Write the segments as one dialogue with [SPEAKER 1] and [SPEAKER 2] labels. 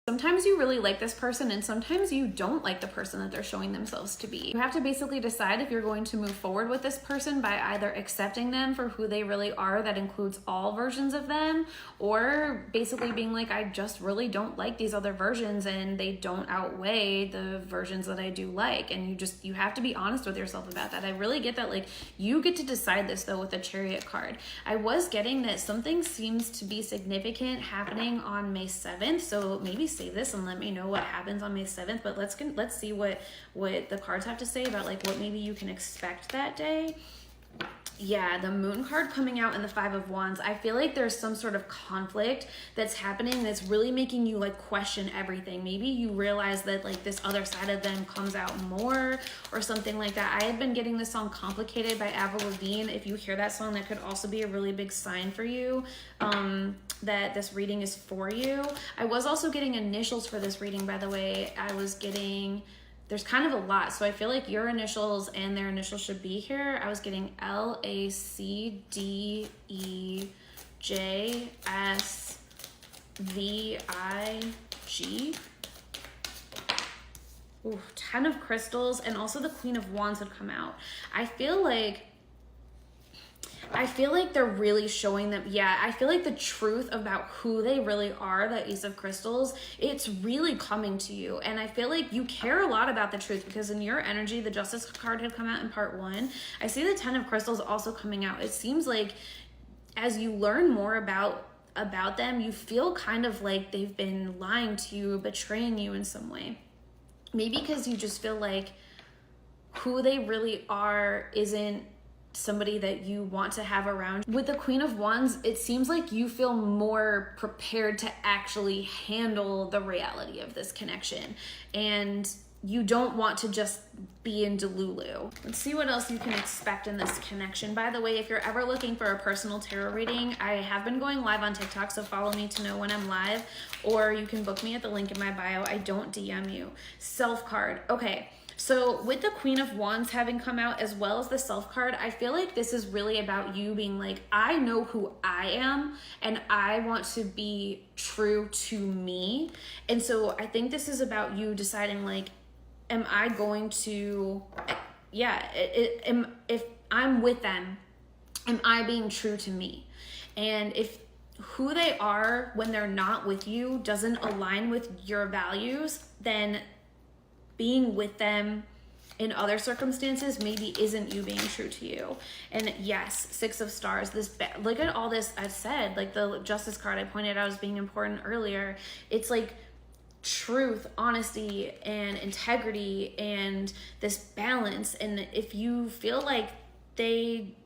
[SPEAKER 1] Sometimes you really like this person and sometimes you don't like the person that they're showing themselves to be. You have to basically decide if you're going to move forward with this person by either accepting them for who they really are, that includes all versions of them, or basically being like, I just really don't like these other versions and they don't outweigh the versions that I do like. And you have to be honest with yourself about that. I really get that, like, you get to decide this though with the Chariot card. I was getting that something seems to be significant happening on May 7th, so maybe save this and let me know what happens on May 7th. But let's see what the cards have to say about like what maybe you can expect that day. Yeah, the Moon card coming out in the Five of Wands. I feel like there's some sort of conflict that's happening that's really making you like question everything. Maybe you realize that like this other side of them comes out more or something like that. I had been getting this song Complicated by Avril Lavigne. If you hear that song, that could also be a really big sign for you that this reading is for you. I was also getting initials for this reading, by the way. I was getting... There's kind of a lot, so I feel like your initials and their initials should be here. I was getting LACDEJSVIG. Ooh, 10 of Crystals, and also the Queen of Wands would come out. I feel like they're really showing them, I feel like the truth about who they really are, the Ace of Crystals, it's really coming to you. And I feel like you care a lot about the truth, because in your energy, the Justice card had come out in part 1. I see the 10 of Crystals also coming out. It seems like as you learn more about them, you feel kind of like they've been lying to you, betraying you in some way. Maybe because you just feel like who they really are isn't somebody that you want to have around. With the Queen of Wands, it seems like you feel more prepared to actually handle the reality of this connection, and you don't want to just be in Delulu. Let's see what else you can expect in this connection. By the way, if you're ever looking for a personal tarot reading, I have been going live on TikTok, so follow me to know when I'm live, or you can book me at the link in my bio. I don't DM you. Self card. Okay. So with the Queen of Wands having come out as well as the Self card, I feel like this is really about you being like, I know who I am and I want to be true to me. And so I think this is about you deciding like, am I going to, if I'm with them, am I being true to me? And if who they are when they're not with you doesn't align with your values, then being with them in other circumstances maybe isn't you being true to you. And yes, 6 of Stars, look at all this I've said, like the Justice card I pointed out as being important earlier. It's like truth, honesty, and integrity, and this balance. And if you feel like they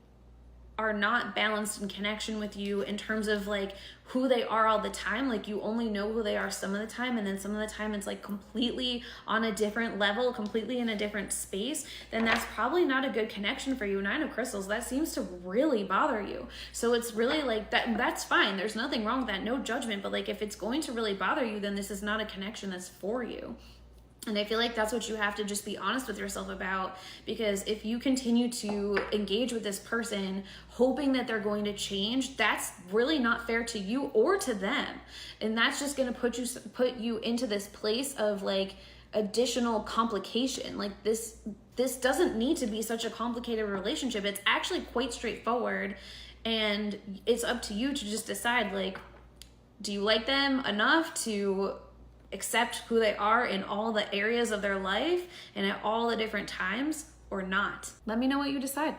[SPEAKER 1] are not balanced in connection with you in terms of like who they are all the time, like you only know who they are some of the time, and then some of the time it's like completely on a different level, completely in a different space, then that's probably not a good connection for you. 9 of Crystals, that seems to really bother you. So it's really like that's fine. There's nothing wrong with that, no judgment, but like if it's going to really bother you, then this is not a connection that's for you. And I feel like that's what you have to just be honest with yourself about, because if you continue to engage with this person hoping that they're going to change, that's really not fair to you or to them. And that's just going to put you into this place of like additional complication. Like this doesn't need to be such a complicated relationship. It's actually quite straightforward, and it's up to you to just decide, like, do you like them enough to accept who they are in all the areas of their life and at all the different times, or not? Let me know what you decide.